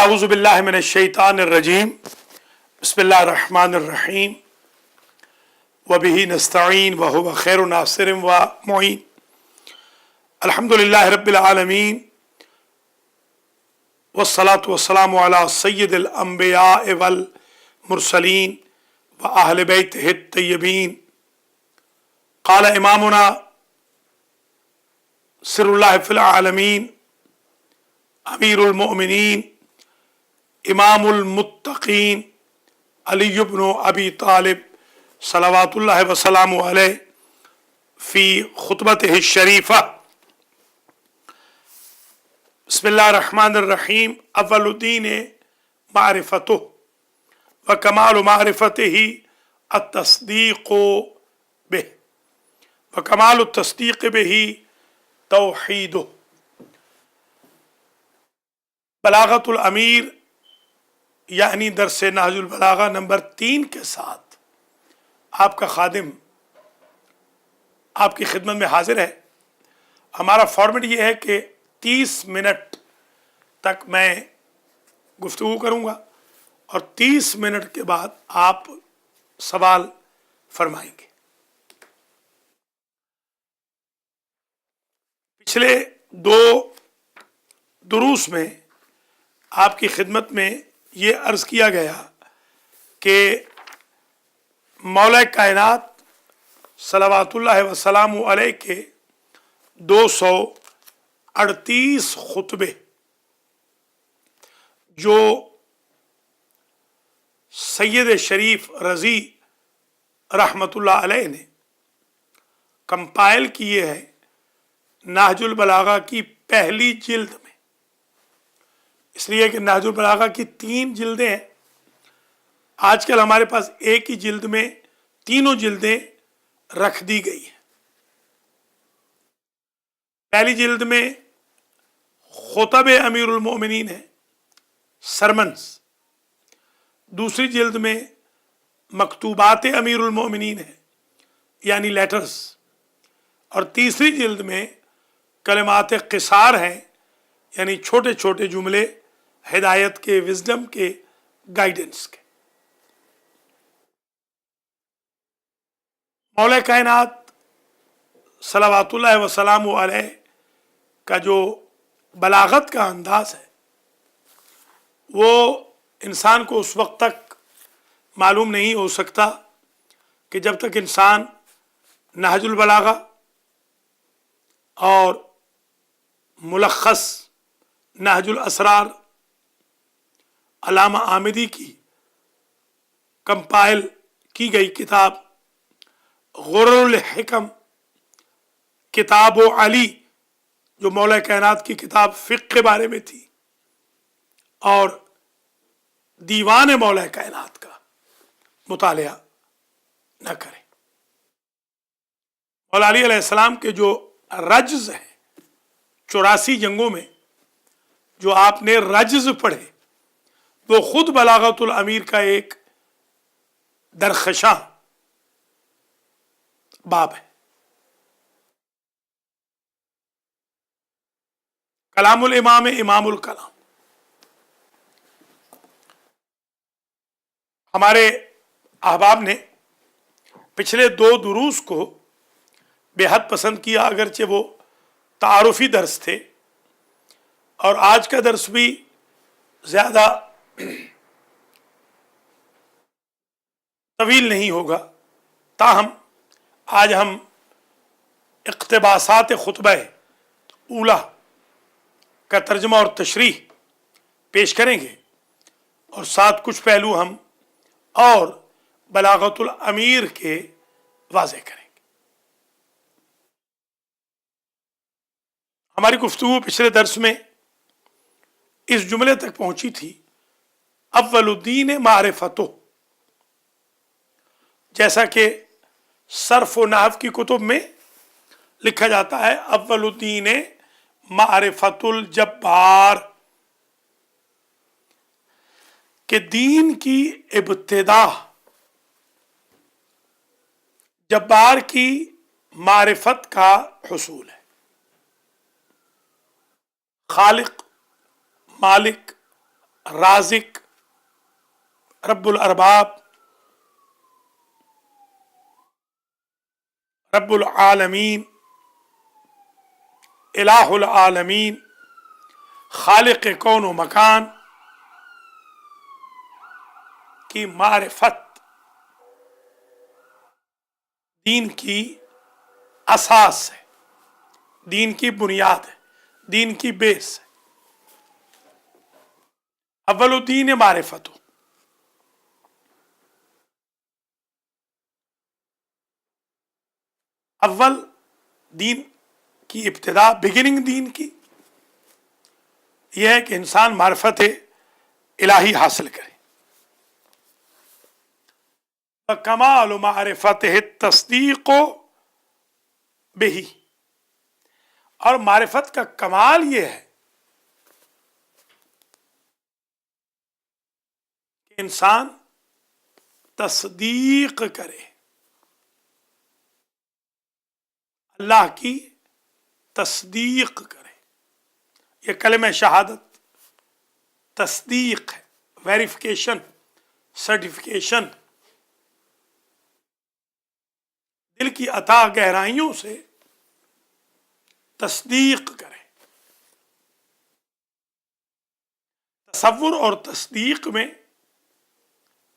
اعوذ باللہ من الشیطان الرجیم بسم اللہ الرحمن الرحیم وبہ نستعین وہو خیر ناصر و معین الحمد للہ رب العالمین والصلاة والسلام علی سید الانبیاء والمرسلین و اہل بیتہ الطیبین قال امامنا سر اللہ فی العالمین امیر المؤمنین امام المتقین علی بن ابی طالب صلوات اللہ وسلام علیہ فی خطبتہ الشریفہ بسم اللہ الرحمن الرحیم اول الدین معرفتہ وکمال معرفتہ التصدیق بہ وکمال التصدیق بہ توحیدہ۔ بلاغت الامیر یعنی درس نہج البلاغہ نمبر 3 کے ساتھ آپ کا خادم آپ کی خدمت میں حاضر ہے۔ ہمارا فارمیٹ یہ ہے کہ 30 منٹ تک میں گفتگو کروں گا اور 30 منٹ کے بعد آپ سوال فرمائیں گے۔ پچھلے 2 دروس میں آپ کی خدمت میں یہ عرض کیا گیا کہ مولا کائنات صلوات اللہ وسلام علیہ کے 238 خطبے جو سید شریف رضی رحمۃ اللہ علیہ نے کمپائل کیے ہیں نہج البلاغہ کی پہلی جلد میں، اس لیے کہ نہج البلاغہ کی 3 جلدیں ہیں۔ آج کل ہمارے پاس ایک ہی جلد میں تینوں جلدیں رکھ دی گئی ہیں۔ پہلی جلد میں خطب امیر المؤمنین ہے، سرمنز۔ دوسری جلد میں مکتوبات امیر المؤمنین ہے یعنی لیٹرز، اور تیسری جلد میں کلمات قصار ہیں یعنی چھوٹے چھوٹے جملے ہدایت کے، وزڈم کے، گائیڈنس کے۔ مولا کائنات صلوات اللہ وسلام علیہ کا جو بلاغت کا انداز ہے وہ انسان کو اس وقت تک معلوم نہیں ہو سکتا کہ جب تک انسان نہج البلاغہ اور ملخص نہج الاسرار علامہ آمدی کی کمپائل کی گئی کتاب غرر الحکم، کتاب و علی جو مولا کائنات کی کتاب فقہ کے بارے میں تھی، اور دیوان مولا کائنات کا مطالعہ نہ کرے۔ مولا علی علیہ السلام کے جو رجز ہیں 84 جنگوں میں جو آپ نے رجز پڑھے وہ خود بلاغت الامیر کا ایک درخشاں باب ہے۔ کلام الامام امام الکلام، ہمارے احباب نے پچھلے 2 دروس کو بے حد پسند کیا، اگرچہ وہ تعارفی درس تھے، اور آج کا درس بھی زیادہ طویل نہیں ہوگا، تاہم آج ہم اقتباسات خطبہ اولیٰ کا ترجمہ اور تشریح پیش کریں گے، اور ساتھ کچھ پہلو ہم اور بلاغت الامیر کے واضح کریں گے۔ ہماری گفتگو پچھلے درس میں اس جملے تک پہنچی تھی اول الدین معرفتہ، جیسا کہ صرف و نحو کی کتب میں لکھا جاتا ہے اول الدین معرفت الجبار، کہ دین کی ابتدا جبار کی معرفت کا حصول ہے۔ خالق، مالک، رازق، رب الارباب، رب العالمین، الہ العالمین، خالق کون و مکان کی معرفت دین کی اساس ہے، دین کی بنیاد ہے، دین کی بیس ہے۔ اول الدین معرفت ہو، اول دین کی ابتدا، بگننگ دین کی یہ ہے کہ انسان معرفت الہی حاصل کرے۔ کمال معرفت تصدیق بہی، اور معرفت کا کمال یہ ہے کہ انسان تصدیق کرے، اللہ کی تصدیق کرے۔ یہ کلمہ شہادت تصدیق ہے، ویریفیکیشن، سرٹیفکیشن، دل کی عطا گہرائیوں سے تصدیق کرے۔ تصور اور تصدیق میں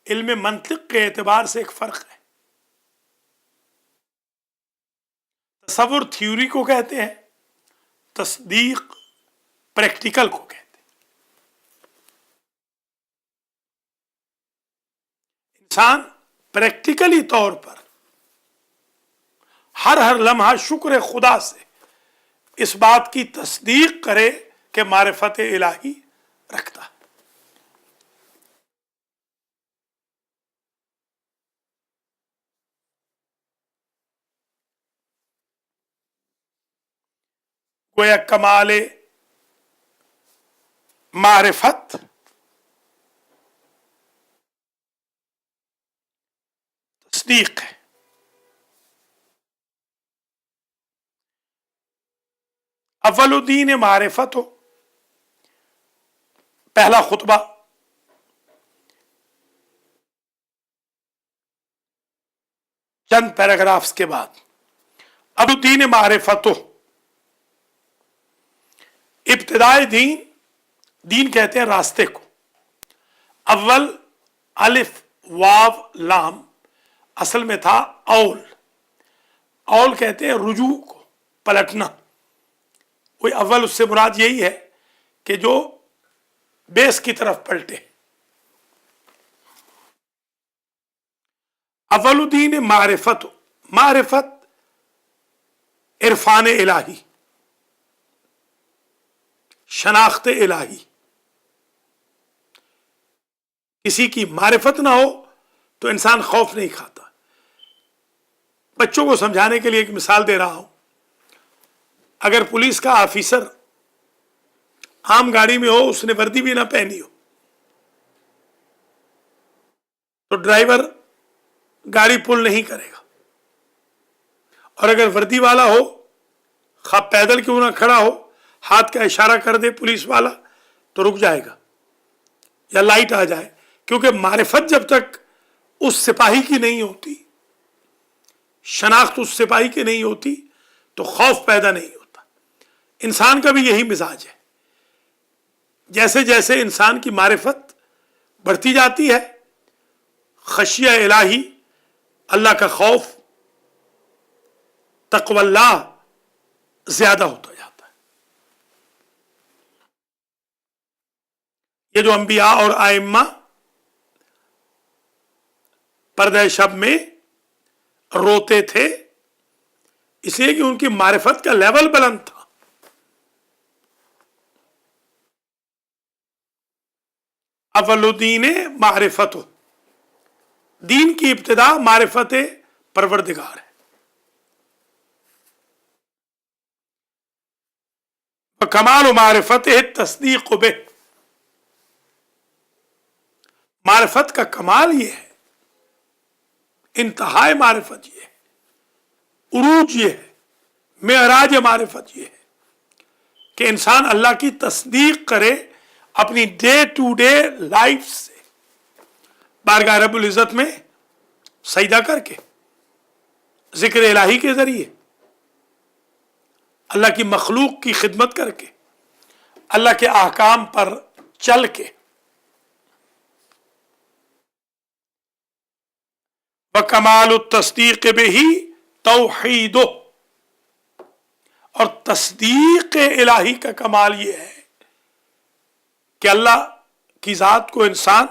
علم منطق کے اعتبار سے ایک فرق ہے۔ تصور تھیوری کو کہتے ہیں، تصدیق پریکٹیکل کو کہتے ہیں۔ انسان پریکٹیکلی طور پر ہر لمحہ شکر خدا سے اس بات کی تصدیق کرے کہ معرفت الہی رکھتا ہے۔ گویا کمال معرفت تصدیق ہے۔ اول الدین معرفت ہو، پہلا خطبہ چند پیراگرافز کے بعد، اب الدین معرفت ہو، ابتدائے دین، دین کہتے ہیں راستے کو۔ اول الف واو لام اصل میں تھا اول، اول کہتے ہیں رجوع کو، پلٹنا۔ کوئی اول اس سے مراد یہی ہے کہ جو بیس کی طرف پلٹے۔ اول الدین معرفت، معرفت عرفان الہی، شناخت الہی۔ کسی کی معرفت نہ ہو تو انسان خوف نہیں کھاتا۔ بچوں کو سمجھانے کے لیے ایک مثال دے رہا ہوں۔ اگر پولیس کا آفیسر عام گاڑی میں ہو، اس نے وردی بھی نہ پہنی ہو، تو ڈرائیور گاڑی پل نہیں کرے گا۔ اور اگر وردی والا ہو، خواہ پیدل کیوں نہ کھڑا ہو، ہاتھ کا اشارہ کر دے پولیس والا تو رک جائے گا یا لائٹ آ جائے، کیونکہ معرفت جب تک اس سپاہی کی نہیں ہوتی، شناخت اس سپاہی کی نہیں ہوتی، تو خوف پیدا نہیں ہوتا۔ انسان کا بھی یہی مزاج ہے۔ جیسے جیسے انسان کی معرفت بڑھتی جاتی ہے، خشیہ الہی، اللہ کا خوف، تقوی اللہ زیادہ ہوتا جاتا ہے۔ یہ جو انبیاء اور ائمہ پردہ شب میں روتے تھے، اس لیے کہ ان کی معرفت کا لیول بلند تھا۔ اول الدین معرفت ہو، دین کی ابتدا معرفت پروردگار ہے۔ کمال و معرفت تصدیق بہ، معرفت کا کمال یہ ہے، انتہائی معرفت یہ ہے، عروج یہ ہے، معراج معرفت یہ ہے کہ انسان اللہ کی تصدیق کرے अपनी डे टू डे लाइफ से बारगाह रब्बुल इज़्ज़त में सजदा करके, जिक्र इलाही के जरिए, अल्लाह की मखलूक की खिदमत करके, अल्लाह के ahकाम पर चल के, व कमाल तस्दीक बिही तौहीदो, और तस्दीक इलाही का कमाल ये है कि अल्लाह की जात को इंसान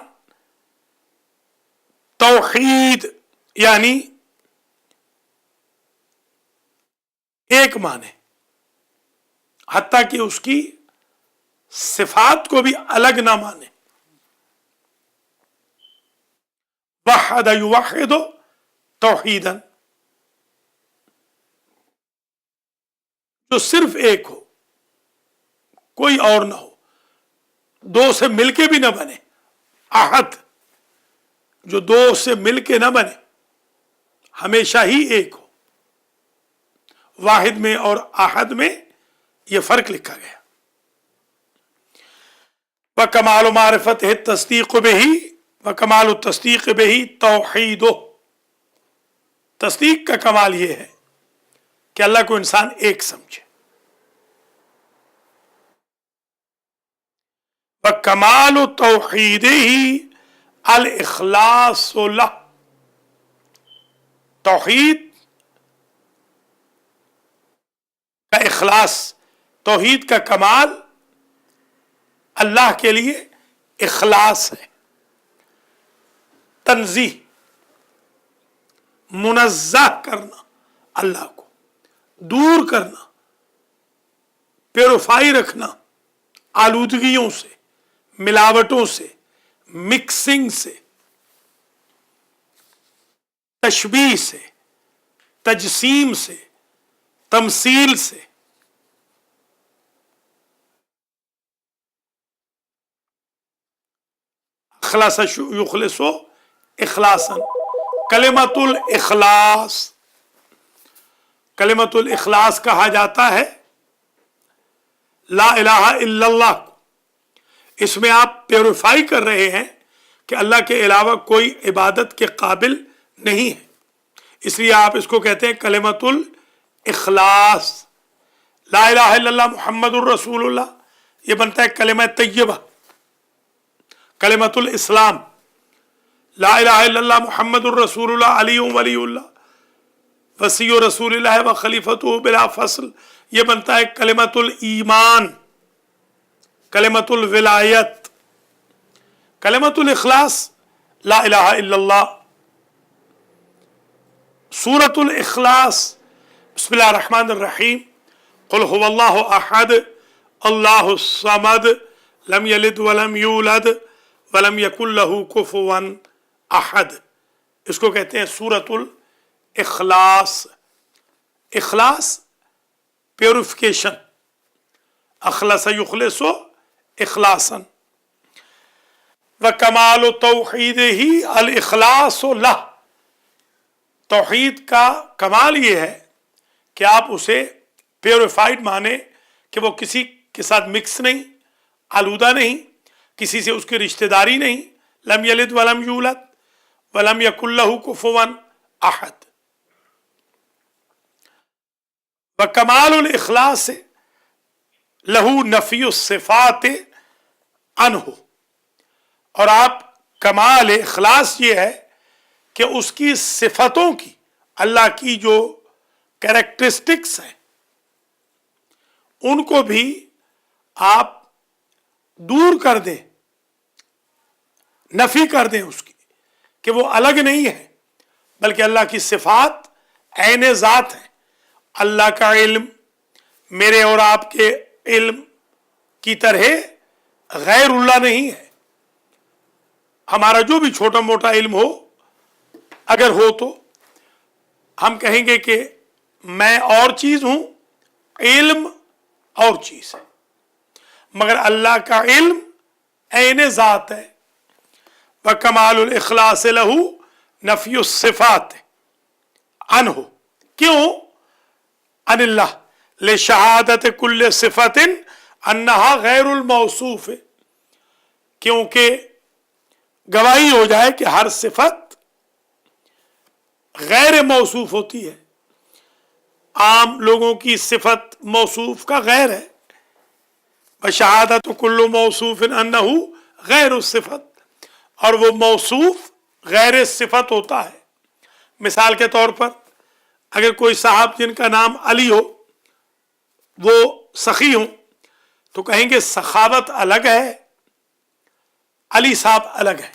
तौहीद यानी एक माने, हत्ता कि उसकी सिफात को भी अलग ना माने। वहद युवहिदो तौहीदन, जो सिर्फ एक हो, कोई और ना हो, दो से मिलके भी ना बने। आहद, जो दो से मिलके ना बने, हमेशा ही एक हो। वाहिद में और आहद में यह फर्क लिखा गया। व कमाल मारिफत है तस्दीक बिही, व कमाल तस्दीक बिही तौहीदो, तस्दीक का कमाल यह है कि अल्लाह को इंसान एक समझे। व कमाल तौहीदिही अल इखलास लह, तौहीद का इखलास, तौहीद का कमाल अल्लाह के लिए इखलास है। तंजीह, मुनज़्ज़ह करना, अल्लाह को दूर करना, प्योरीफाई रखना आलूदगियों से, मिलावटों से, मिक्सिंग से, तशबीह से, तजसीम से, तमसील से। अखलास युखलिसो इखलासन, कलिमतुल इखलास, कलिमतुल इखलास कहा जाता है ला इलाहा इल्लल्लाह। इसमें आप प्योरीफाई कर रहे हैं कि अल्लाह के अलावा कोई इबादत के काबिल नहीं है, इसलिए आप इसको कहते हैं कलिमतुल इखलास। ला इलाहा इल्लल्लाह मुहम्मदुर रसूलुल्लाह, ये बनता है कलिमा तय्यबा। कलिमतुल इस्लाम, ला इलाहा इल्लल्लाह मुहम्मदुर रसूलुल्लाह अलीयुम वलीयुल्लाह वसीयु रसूलिल्लाह व खलीफतुहु बिला फस्ल, ये बनता है कलिमतुल ईमान, कलिमतुल विलायत। कलिमतुल इखलास ला इलाहा इल्लल्लाह। सूरतुल इखलास, बिस्मिल्लाहिर रहमानिर रहीम, कुल हुवल्लाहु अहद अल्लाहुस समद लम यलिद वलम यूलद वलम यकुल लहू कुफुवन अहद, इसको कहते हैं सूरतुल इखलास। इखलास प्योरिफिकेशन, अखलस युखलिसो इखलासन। व कमाल तौहीदिही अल इखलासु लह, तौहीद का कमाल ये है कि आप उसे प्योरीफाइड माने कि वो किसी के साथ मिक्स नहीं, आलूदा नहीं, किसी से उसकी रिश्तेदारी नहीं। लम यलिद वलम यूलद वलम यकुल लहू कुफुवन अहद। व कमालुल इखलास लहू नफीउस सिफात अनहु, और आप कमाल इखलास ये है कि उसकी सिफतों की, अल्लाह की जो कैरेक्टरिस्टिक्स हैं उनको भी आप दूर कर दें, नफी कर दें उसकी, कि वो अलग नहीं है, बल्कि अल्लाह की सिफात ऐन ज़ात है। अल्लाह का इल्म मेरे और आपके इल्म की तरह गैरुल्लाह नहीं है। हमारा जो भी छोटा मोटा इल्म हो, अगर हो तो हम कहेंगे कि मैं और चीज हूं, इल्म और चीज है, मगर अल्लाह का इल्म ऐन ज़ात है। व कमालुल इखलास लहू नफीउस सिफात अनहु, क्यों? अनिल्लाह ले शहादत कुल्ले सिफतिन अन्नहा गैरुल मौसूफ, क्योंकि गवाही हो जाए कि हर सिफत गैर मौसूफ होती है। आम लोगों की सिफत मौसूफ का गैर है। बशहादत कुल्लु मौसूफ अन्नहु गैर सिफत, और वो मौसूफ गैर सिफत होता है। मिसाल के तौर पर अगर कोई साहब जिनका नाम अली हो, वो सखी हो, तो कहेंगे सखावत अलग है, अली साहब अलग है।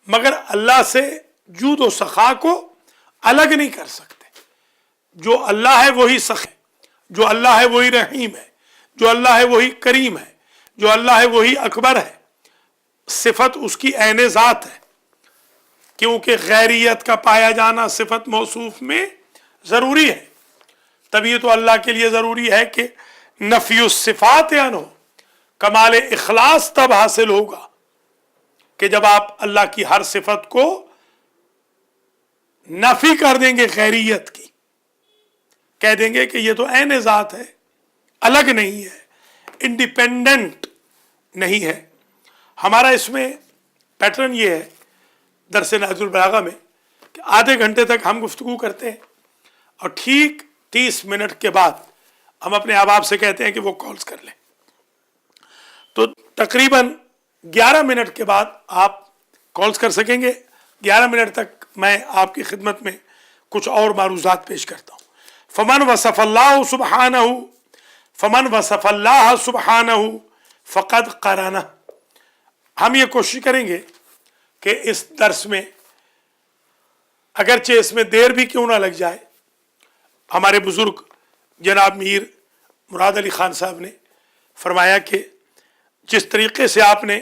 मगर अल्लाह से जूद व सखा को अलग नहीं कर सकते। जो अल्लाह है वही सख है, जो अल्लाह है वही रहीम है, जो अल्लाह है वही करीम है, जो अल्लाह है वही अकबर है। सिफत उसकी ऐन ज़ात है, क्योंकि गैरियत का पाया जाना सिफत मौसूफ में ज़रूरी है। तभी तो अल्लाह के लिए ज़रूरी है कि नफ़ी सिफ़ात अनो, कमाल इखलास तब हासिल होगा कि जब आप अल्लाह की हर सिफत को नफी कर देंगे, गैरियत की, कह देंगे कि ये तो ऐन ज़ात है, अलग नहीं है, इंडिपेंडेंट नहीं है। हमारा इसमें पैटर्न ये है दरस नहजुल बलागा में कि आधे घंटे तक हम गुफ्तगू करते हैं और ठीक 30 मिनट के बाद हम अपने अहबाब से कहते हैं कि वो कॉल्स कर लें। तो तकरीबन 11 मिनट के बाद आप कॉल्स कर सकेंगे। 11 मिनट तक मैं आपकी खिदमत में कुछ और मारूज़ात पेश करता हूँ। फमन वसफ़ल्लाहु सुब्हानहु, फमन वसफ़ल्लाह सुब्हानहु फ़क़द क़राना। हम ये कोशिश करेंगे कि इस दर्स में, अगरचे इसमें देर भी क्यों ना लग जाए, हमारे बुज़ुर्ग जनाब मीर मुराद अली ख़ान साहब ने फरमाया कि जिस तरीके से आपने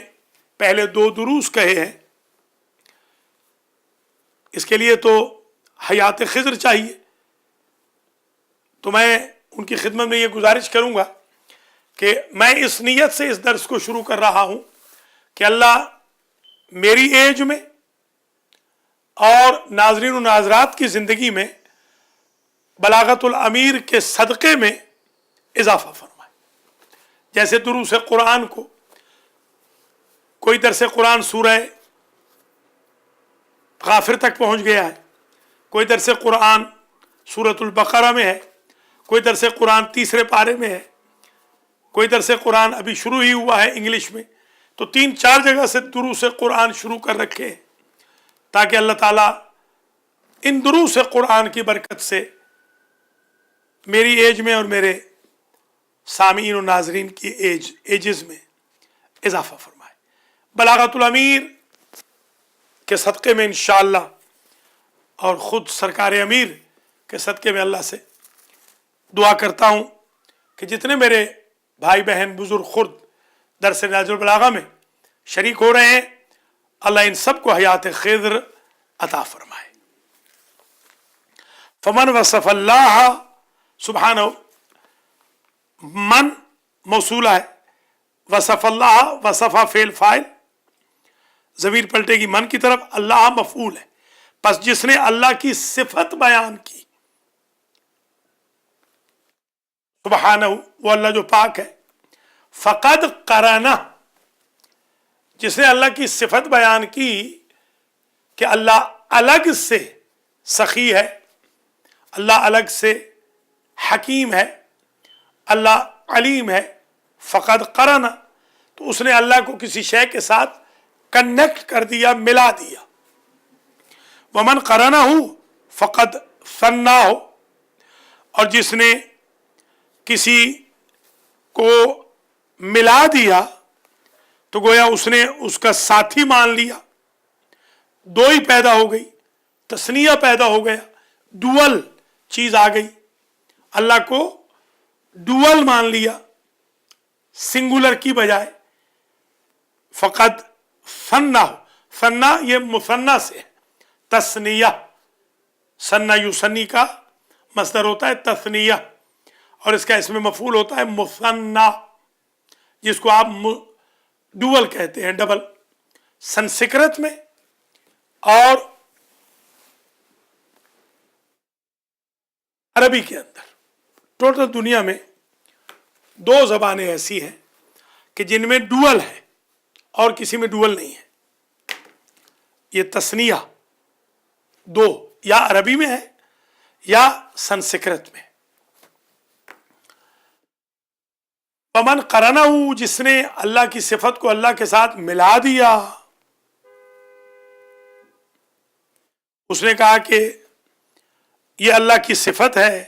पहले 2 दुरूस कहे हैं, इसके लिए तो हयात खिज़र चाहिए। तो मैं उनकी खिदमत में ये गुजारिश करूँगा कि मैं इस नीयत से इस दर्स को शुरू कर रहा हूँ कि अल्लाह मेरी एज में और नाज़रीन व नाज़रात की ज़िंदगी में बलागतुल अमीर के सदक़े में इजाफ़ा फरमाए। जैसे दुरूस कुरान को कोई दरस कुरान सूरह गाफिर तक पहुँच गया है, कोई दरस कुरान सूरतुल बकरा में है, कोई दरस कुरान तीसरे पारे में है, कोई दरस कुरान अभी शुरू ही हुआ है इंग्लिश में। तो 3-4 जगह से दुरूस कुरान शुरू कर रखे हैं ताकि अल्लाह ताला इन दुरूस कुरान की बरकत से मेरी एज में और मेरे सामीन और नाजरीन की एजेस में इजाफा फरमाए। बलागतुल अमीर के सदक़े में इंशाअल्लाह, और ख़ुद सरकार अमीर के सदक़े में अल्लाह से दुआ करता हूँ कि जितने मेरे भाई बहन बुज़ुर्ग खुद दरस नहजुल बलागा में शरीक हो रहे हैं, अल्लाह इन सब को हयात खिज़र अता फरमाए। फमन वसफ़ल्लाह सुब्हानहु, मन मौसूला है, वसफ़ल्लाह वसफ़ा फ़ेल फ़ाइल, ज़मीर पलटेगी मन की तरफ, अल्लाह मफ़ऊल है। बस जिसने अल्लाह की सिफत बयान की, सुब्हानहु, वो अल्लाह जो पाक है, फ़क़द क़राना, जिसने अल्लाह की सिफत बयान की कि अल्लाह अलग से सखी है, अल्लाह अलग से हकीम है, अल्लाह अलीम है, फ़क़द क़राना, तो उसने अल्लाह को किसी शय के साथ कनेक्ट कर दिया, मिला दिया। वमन क़रानहु फ़क़द सन्नाहु, और जिसने किसी को मिला दिया तो गोया उसने उसका साथी मान लिया। 2 ही पैदा हो गई, तस्निया पैदा हो गया, डुअल चीज आ गई। अल्लाह को डुअल मान लिया सिंगुलर की बजाय। फ़क़द सन्ना, सन्ना ये मुसन्ना से है, तस्निया, सन्ना युसन्नी का मसदर होता है तस्निया, और इसका इसमें मफूल होता है मुसन्ना, जिसको आप डुअल कहते हैं, डबल। संस्कृत में और अरबी के अंदर टोटल दुनिया में 2 ज़बानें ऐसी हैं कि जिनमें डुअल है, اور کسی میں ڈوئل نہیں ہے. یہ تثنیہ دو یا عربی میں ہے یا سنسکرت میں. ومن قرنہ، جس نے اللہ کی صفت کو اللہ کے ساتھ ملا دیا. اس نے کہا کہ یہ اللہ کی صفت ہے،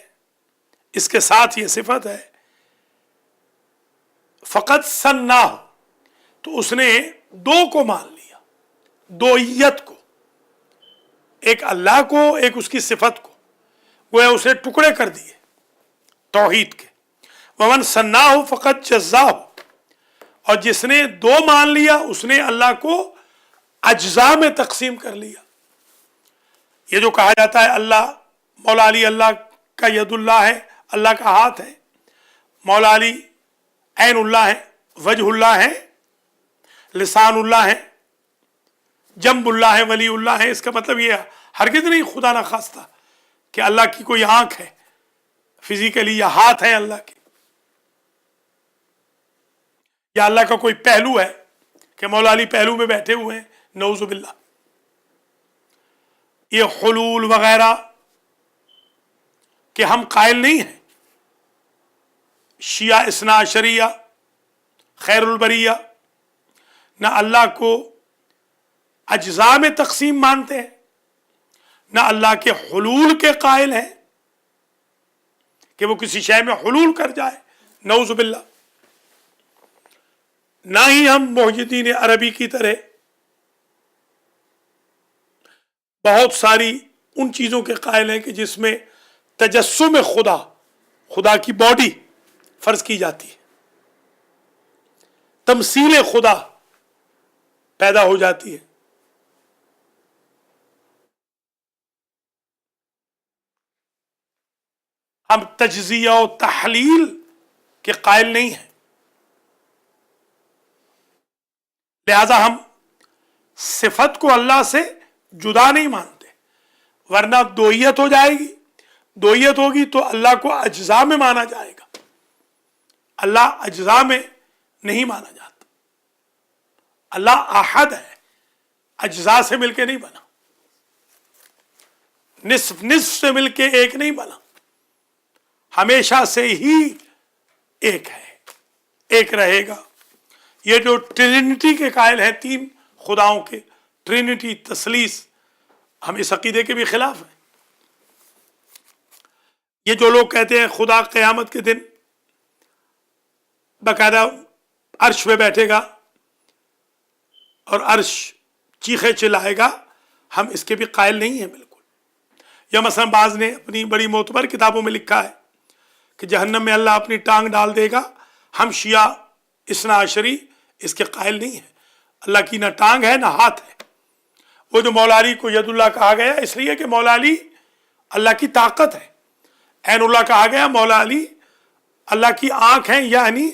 اس کے ساتھ یہ صفت ہے. فقط ثناہ، تو اس نے دو کو مان لیا، دوئیت کو، ایک اللہ کو ایک اس کی صفت کو، وہ اس نے ٹکڑے کر دیے توحید کے. ومن ثناہ فقط جزاہ، اور جس نے دو مان لیا اس نے اللہ کو اجزاء میں تقسیم کر لیا. یہ جو کہا جاتا ہے اللہ مولا علی اللہ کا ید اللہ ہے، اللہ کا ہاتھ ہے، مولا علی عین اللہ ہے، وجہ اللہ ہے، لسان اللہ ہے، جنب اللہ ہے، ولی اللہ ہے. اس کا مطلب یہ ہرگز نہیں خدا نخواستہ کہ اللہ کی کوئی آنکھ ہے فزیکلی یا ہاتھ ہے اللہ کے، یا اللہ کا کوئی پہلو ہے کہ مولا علی پہلو میں بیٹھے ہوئے ہیں، نعوذ باللہ. یہ حلول وغیرہ کہ ہم قائل نہیں ہیں. شیعہ اثنا عشریہ خیر البریہ نہ اللہ کو اجزاء میں تقسیم مانتے ہیں، نہ اللہ کے حلول کے قائل ہیں کہ وہ کسی شے میں حلول کر جائے، نعوذ باللہ. نہ ہی ہم محدثین عربی کی طرح بہت ساری ان چیزوں کے قائل ہیں کہ جس میں تجسم خدا، خدا کی باڈی فرض کی جاتی ہے، تمثیل خدا پیدا ہو جاتی ہے. ہم تجزیہ و تحلیل کے قائل نہیں ہیں، لہذا ہم صفت کو اللہ سے جدا نہیں مانتے، ورنہ دوئیت ہو جائے گی. دوئیت ہوگی تو اللہ کو اجزاء میں مانا جائے گا. اللہ اجزاء میں نہیں مانا جاتا. اللہ احد ہے، اجزاء سے مل کے نہیں بنا، نصف نصف سے مل کے ایک نہیں بنا، ہمیشہ سے ہی ایک ہے، ایک رہے گا. یہ جو ٹرینٹی کے قائل ہیں، تین خداؤں کے، ٹرینٹی تثلیث، ہم اس عقیدے کے بھی خلاف ہیں. یہ جو لوگ کہتے ہیں خدا قیامت کے دن باقاعدہ عرش پہ بیٹھے گا اور عرش چیخے چلائے گا، ہم اس کے بھی قائل نہیں ہیں بالکل. یا مثلا بعض نے اپنی بڑی معتبر کتابوں میں لکھا ہے کہ جہنم میں اللہ اپنی ٹانگ ڈال دے گا. ہم شیعہ اثنا عشری اس کے قائل نہیں ہیں. اللہ کی نہ ٹانگ ہے نہ ہاتھ ہے. وہ جو مولا علی کو ید اللہ کہا گیا اس لیے کہ مولا علی اللہ کی طاقت ہے. عین اللہ کہا گیا مولا علی اللہ کی آنکھ ہے، یعنی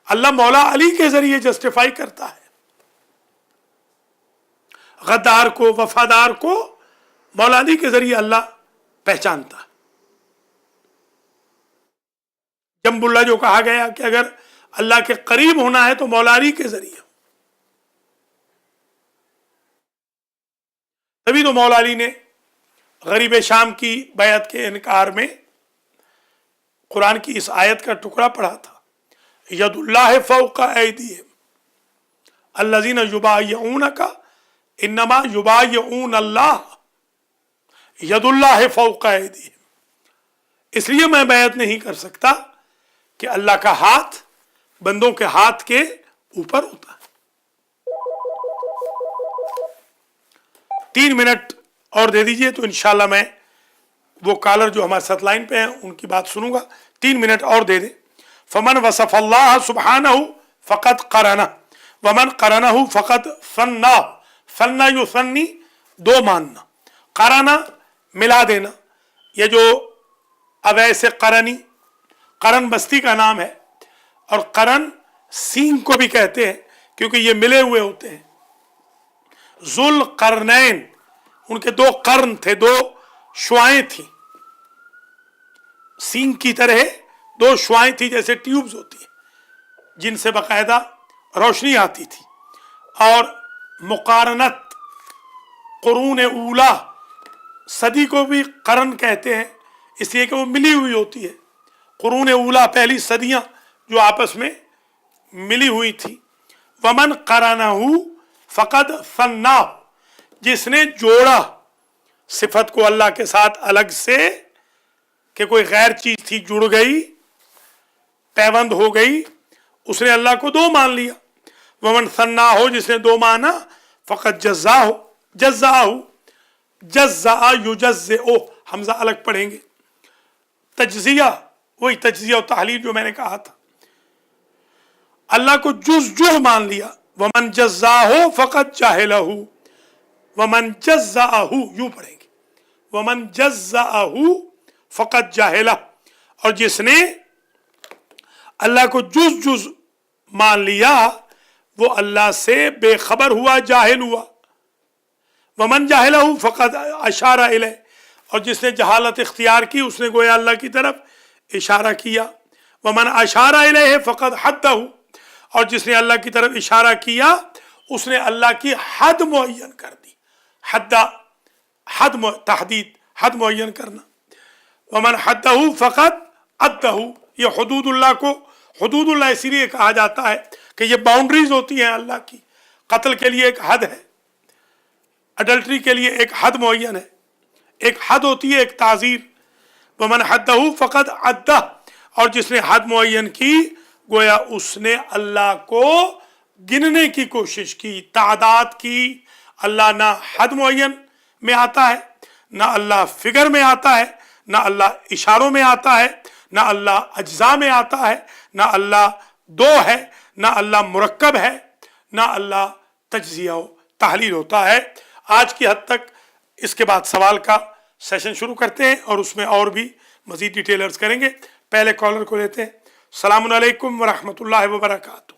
اللہ مولا علی کے ذریعے جسٹیفائی کرتا ہے. غدار کو، وفادار کو مولا علی کے ذریعے اللہ پہچانتا ہے. جنب اللہ جو کہا گیا کہ اگر اللہ کے قریب ہونا ہے تو مولا علی کے ذریعے. تبھی تو مولا علی نے غریب شام کی بیعت کے انکار میں قرآن کی اس آیت کا ٹکڑا پڑھا تھا، ید اللہ فوق ایدیہم الذین یبایعونک انما یبایعون اللہ ید اللہ فوق ایدیہم. اس لیے میں بیعت نہیں کر سکتا کہ اللہ کا ہاتھ بندوں کے ہاتھ کے اوپر ہوتا ہے. 3 منٹ اور دے دیجئے تو انشاءاللہ میں وہ کالر جو ہمارے ساتھ لائن پہ ہیں ان کی بات سنوں گا. 3 منٹ اور دے دیں. فمن وصف اللہ سبحانہ فقط قرنہ ومن قرنہ فقط ثنہ. ثنہ یثنی دو ماننا، قرنہ ملا دینا. یہ جو اویس قرنی، قرن بستی کا نام ہے، اور قرن سینگ کو بھی کہتے ہیں کیونکہ یہ ملے ہوئے ہوتے ہیں. ذوال قرنین، ان کے 2 قرن تھے، 2 شعائیں تھیں، سینگ کی طرح 2 شعائیں تھیں جیسے ٹیوبز ہوتی ہیں جن سے باقاعدہ روشنی آتی تھی. اور मुकारनत कुरून ऊला, सदी को भी करन कहते हैं इसलिए कि वो मिली हुई होती है। कुरून ऊला पहली सदियां जो आपस में मिली हुई थी। वमन करनहू फ़क़द सन्नाहु, जिसने जोड़ा सिफत को अल्लाह के साथ अलग से, कि कोई गैर चीज थी जुड़ गई, पैबंद हो गई, उसने अल्लाह को दो मान लिया। वमन सन्ना हो, जिसने दो माना, फ़क़द जज़्ज़ाहु, जज़्ज़ाहु, जज़्ज़ा युजज़्ज़िउ, हमजा अलग पढ़ेंगे। तज्ज़िया, वही तज्ज़िया और तहलील जो मैंने कहा था। अल्लाह को जुज़ जुज़ मान लिया। वमन जज़्ज़ाहु फ़क़द जाहिलहु, वमन जज़्ज़ाहु, यूं पढ़ेंगे, वमन जज़्ज़ाहु फ़क़द जाहिला, और जिसने अल्लाह को जुज़ जुज़ मान लिया वो अल्लाह से बेखबर हुआ, जाहिल हुआ। वमन जाहिलहु फ़क़द अशारा इलैह, और जिसने जहालत इख्तियार की उसने गोया अल्लाह की तरफ इशारा किया। वमन अशारा इलैह फ़क़द हद्दहु, और जिसने अल्लाह की तरफ इशारा किया उसने अल्लाह की हद मुअय्यन कर दी। हद्दा, हद तहदीद, हद मुअय्यन करना। वमन हद्दहु फ़क़द अद्दहु, ये हुदूदुल्लाह को हुदूदुल्लाह इसीलिए कहा जाता है कि ये बाउंड्रीज होती हैं अल्लाह की। कत्ल के लिए एक हद है, अडल्ट्री के लिए एक हद मुअय्यन है, एक हद होती है, एक ताज़ीर। वमन हद्दहु फ़क़द अद्दह, और जिसने हद मुअय्यन की गोया उसने अल्लाह को गिनने की कोशिश की, तादाद की। अल्लाह ना हद मुअय्यन में आता है, ना अल्लाह फिगर में आता है, ना अल्लाह इशारों में आता है, ना अल्लाह अज्जा में आता है, ना अल्लाह दो है, ना अल्लाह मुरक्कब है, ना अल्लाह तज्जिया तहलील होता है। आज की हद तक, इसके बाद सवाल का सेशन शुरू करते हैं और उसमें और भी मजीद डिटेलर्स करेंगे। पहले कॉलर को लेते हैं। सलामुन अलैकुम व रहमतुल्लाहि व बरकातुहू।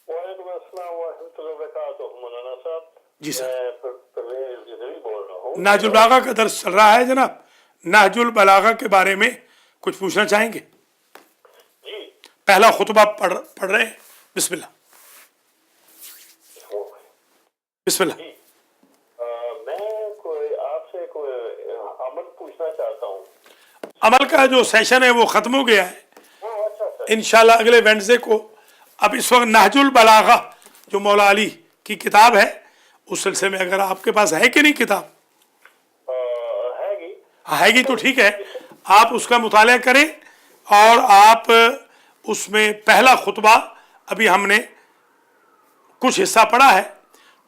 वालेकुम अस्सलाम व रहमतुल्लाहि व बरकातुहू। मौलाना साहब, जी सर, मैं परवेज गिदरी बोल रहा हूँ। नाजुल बलागा का दर्स चल रहा है जनाब। नाजुल बलागा के बारे में कुछ पूछना चाहेंगे? जी, पहला खुतबा पढ़ रहे हैं। बिस्मिल्लाह, बिस्मिल्लाह। जी। मैं कोई आपसे कोई अमल पूछना चाहता हूँ। अमल का जो सेशन है वो ख़त्म हो गया है। अच्छा सर। इंशाल्लाह अगले वेडनेसडे को, अब इस वक्त नाजुल बलागा जो मौला अली की किताब है, उस सिलसिले में अगर आपके पास है कि नहीं किताब? हैगी। हैगी तो ठीक है, आप उसका मुताला करें और आप उसमें पहला खुतबा, अभी हमने कुछ हिस्सा पढ़ा है,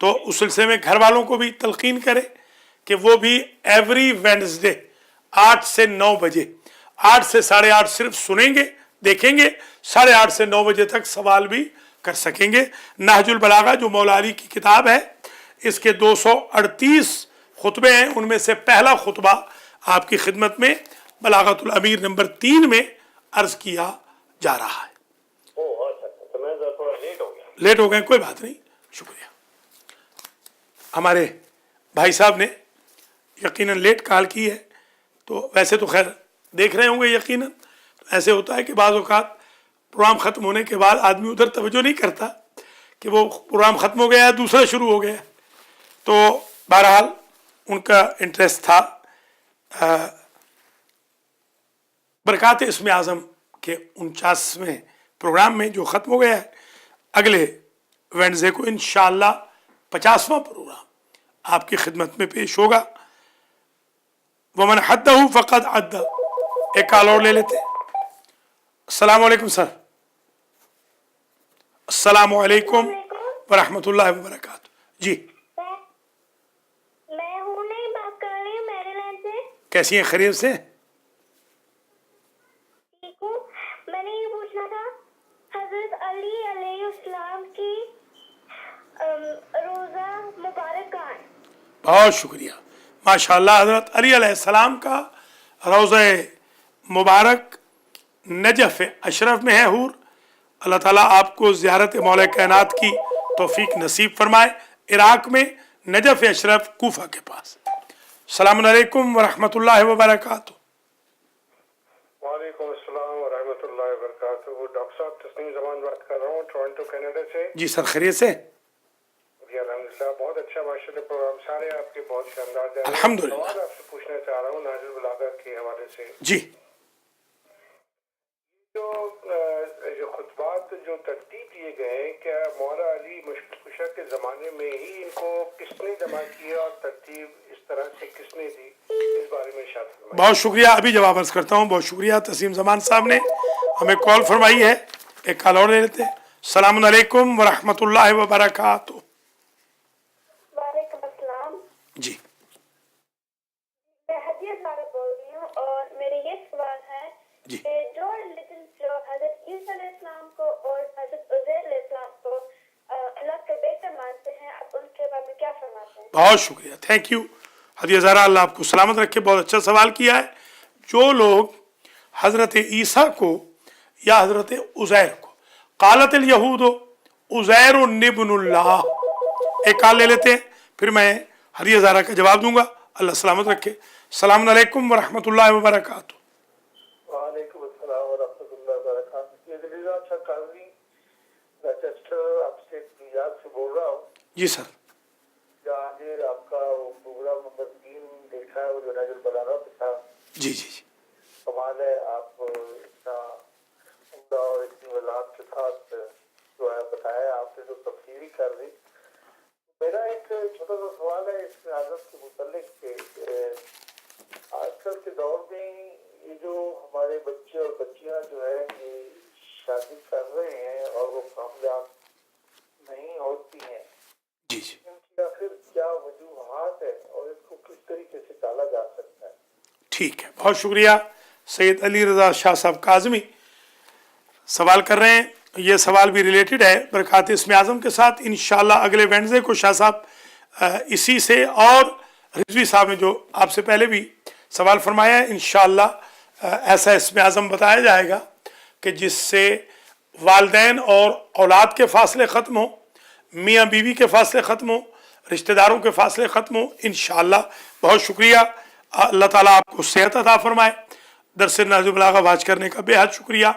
तो उस सिलसिले में घर वालों को भी तलकीन करें कि वो भी एवरी वेडनेसडे 8 से 9 बजे, 8 से 8:30 सिर्फ सुनेंगे, देखेंगे, 8:30 से 9 बजे तक सवाल भी कर सकेंगे। नाजुल बलागा जो मौला अली की किताब है, इसके 238 खुतबे हैं, उनमें से पहला खुतबा आपकी खिदमत में बलागतुल अमीर नंबर 3 में अर्ज किया जा रहा है। ओह अच्छा, तो मैं जरा थोड़ा लेट हो गया। लेट हो गए, कोई बात नहीं, शुक्रिया। हमारे भाई साहब ने यकीनन लेट कॉल की है, तो वैसे तो खैर देख रहे होंगे यकीनन। ऐसे होता है कि बाज़ औक़ात प्रोग्राम ख़त्म होने के बाद आदमी उधर तवज्जो नहीं करता कि वो प्रोग्राम ख़त्म हो गया है, दूसरा शुरू हो गया। तो बहरहाल उनका इंटरेस्ट था। बरक़ात इसमें आज़म के 49वें प्रोग्राम में जो ख़त्म हो गया है, अगले वेडनेसडे को इंशाअल्लाह 50वां प्रोग्राम आपकी खिदमत में पेश होगा। वमन हद्दहु फ़क़द अद्दा। एक कॉल और ले लेते हैं। अस्सलाम वालेकुम सर। अस्सलाम वालेकुम व रहमतुल्लाहि व बरकातुहू। जी, मैं हूँ नहीं बात कर रही हूँ मैरीलैंड से। कैसी हैं, खैरियत से? ठीक हूँ। मैंने ये पूछना था, हजरत अली अलैहिस्सलाम की रोज़ा मुबारक कहाँ है? बहुत शुक्रिया, माशाअल्लाह। हज़रत अली अलैहिस्सलाम का रोज़ा मुबारक नजफ़ अशरफ में है हूर। अल्लाह ताला आपको ज़ियारत मौला कायनात की तौफीक नसीब फरमाए। इराक़ में नजफ़ अशरफ कूफा के पास। सलामुन अलैकुम व रहमतुल्लाहि व बरकातुहू। वालेकुम अस्सलाम व रहमतुल्लाहि व बरकातुहू। डॉक्टर साहब, तस्नीम जमान बात कर रहा हूँ, टोरंटो कनाडा से। जी सर, खैरियत से? الحمدللہ بہت اچھا ماشاءاللہ پروگرام سارے آپ کے بہت شاندار جا رہے ہیں. الحمدللہ. سوال آپ سے پوچھنا چاہ رہا ہوں نہج البلاغہ کے حوالے سے. جی جو خطبات جو ترتیب دیے گئے ہیں کیا مولا علی مشکل کشا کے زمانے میں ہی ان کو کس نے جمع کیا اور ترتیب اس طرح سے کس نے دی, اس بارے میں ارشاد فرمائیں. بہت شکریہ. ابھی جواب عرض کرتا ہوں. بہت شکریہ تسیم زمان صاحب نے ہمیں کال فرمائی ہے. ایک کال اور لے لیتے ہیں. السلام علیکم ورحمۃ اللہ وبرکاتہ. وعلیکم السلام. جی میں حدیہ زارا بول رہی ہوں اور میرے یہ سوال ہے جی کہ جو ریلیجن جو حضرت عیسیٰ علیہ السلام کو اور حضرت عزیر علیہ السلام کو اللہ کے بیٹے مانتے ہیں, آپ ان کے بارے میں کیا فرماتے ہیں؟ بہت شکریہ. تھینک یو حدیہ زارا. اللہ آپ کو سلامت رکھے. بہت اچھا سوال کیا ہے. جو لوگ حضرت عیسیٰ کو یا حضرت عزیر کو قالت الیہود عزیر ابن اللہ, ایک کال لے لیتے ہیں پھر میں حدیہ زارا کا جواب دوں گا. اللہ سلامت رکھے. السلام علیکم ورحمۃ اللہ وبرکاتہ. وعلیکم السلام ورحمۃ اللہ وبرکاتہ. یہ دلیلہ اچھا قاضی راچسٹر اپ اسٹیٹ نیویارک سے بول رہا ہوں. جی سر. جہاں یہ آپ کا پروگرام نمبر 3 دیکھا ہے وہ جو نہج البلاغہ پہ تھا. جی جی جی کمال ہے, آپ اتنا عمدہ اور اتنی وضاحت کے ساتھ جو ہے بتایا آپ نے, تو تفسیری کر دی. میرا ایک چھوٹا سا سوال ہے اس حضرت کے متعلق کہ آج کل کے دور میں یہ جو ہمارے بچے اور بچیاں جو ہے یہ شادی کر رہے ہیں اور وہ کامیاب نہیں ہوتی ہیں, جی جی ان کی آخر کیا وجوہات ہے اور اس کو کس طریقے سے ٹالا جا سکتا ہے؟ ٹھیک ہے. بہت شکریہ. سید علی رضا شاہ صاحب کاظمی سوال کر رہے ہیں. یہ سوال بھی ریلیٹڈ ہے برکات اسم اعظم کے ساتھ. انشاءاللہ اگلے وینڈزڈے کو شاہ صاحب اسی سے اور رضوی صاحب نے جو آپ سے پہلے بھی سوال فرمایا ہے, انشاءاللہ ایسا اسم اعظم بتایا جائے گا کہ جس سے والدین اور اولاد کے فاصلے ختم ہوں, میاں بیوی کے فاصلے ختم ہوں, رشتہ داروں کے فاصلے ختم ہوں. انشاءاللہ. بہت شکریہ. اللہ تعالیٰ آپ کو صحت عطا فرمائے. درس نہج البلاغہ واچ کرنے کا بے حد شکریہ.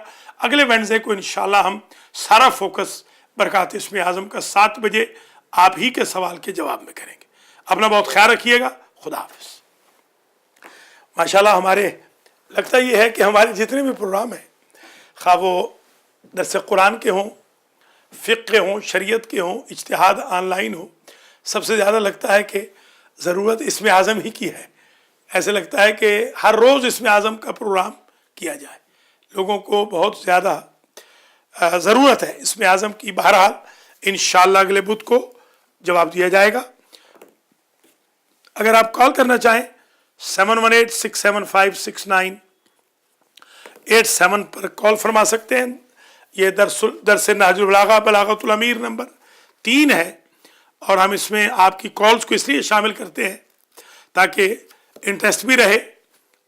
اگلے وینڈزڈے کو انشاءاللہ ہم سارا فوکس برکات اسم اعظم کا 7 بجے آپ ہی کے سوال کے جواب میں کریں گے. اپنا بہت خیال رکھیے گا. خدا حافظ. ماشاءاللہ ہمارے لگتا یہ ہے کہ ہمارے جتنے بھی پروگرام ہیں, خواہ وہ درس قرآن کے ہوں, فقہ کے ہوں, شریعت کے ہوں, اجتہاد آن لائن ہو, سب سے زیادہ لگتا ہے کہ ضرورت اسم اعظم ہی کی ہے. ایسے لگتا ہے کہ ہر روز اسم اعظم کا پروگرام کیا جائے. لوگوں کو بہت زیادہ ضرورت ہے اسم اعظم کی. بہرحال انشاءاللہ اگلے بدھ کو جواب دیا جائے گا. اگر آپ کال کرنا چاہیں 718-675-6987 پر کال فرما سکتے ہیں. یہ درس نہج البلاغہ بلاغت الامیر نمبر 3 ہے اور ہم اس میں آپ کی کالز کو اس لیے شامل کرتے ہیں تاکہ انٹرسٹ بھی رہے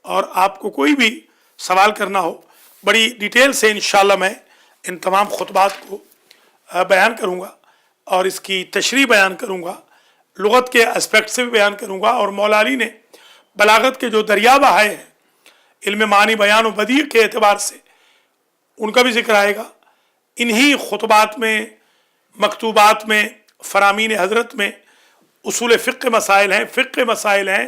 اور آپ کو کوئی بھی سوال کرنا ہو بڑی ڈیٹیل سے. انشاءاللہ میں ان تمام خطبات کو بیان کروں گا اور اس کی تشریح بیان کروں گا, لغت کے اسپیکٹ سے بھی بیان کروں گا. اور مولا علی نے بلاغت کے جو دریا بہائے ہیں علم معنی بیان و بدیع کے اعتبار سے ان کا بھی ذکر آئے گا. انہی خطبات میں, مکتوبات میں, فرامین حضرت میں اصول فقہ مسائل ہیں, فقہ مسائل ہیں,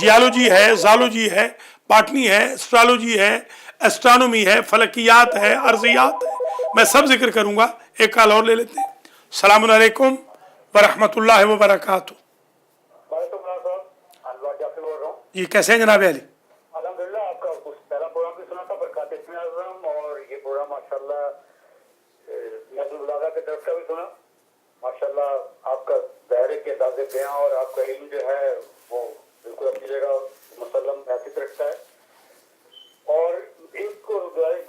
جیالوجی ہے, زالوجی ہے, باٹنی ہے, اسٹرالوجی ہے, اسٹرانومی ہے, فلکیات ہے, ارضیات ہے. میں سب ذکر کروں گا. ایک کال اور لے لیتے ہیں. السلام علیکم ورحمۃ اللہ وبرکاتہ. وعلیکم السلام صاحب, انور جعفر بول رہا ہوں. جی کیسے ہیں جناب علی؟ الحمدللہ. آپ کا پہلا پروگرام بھی سنا تھا برکات اسم اعظم, اور یہ پروگرام ماشاءاللہ نہج البلاغہ کے طرف کا بھی سنا. ماشاءاللہ آپ کا دائرے کے انداز بیاں اور آپ کا علم جو ہے وہ بالکل اپنی جگہ مسلم حیثیت رکھتا ہے. اور ایک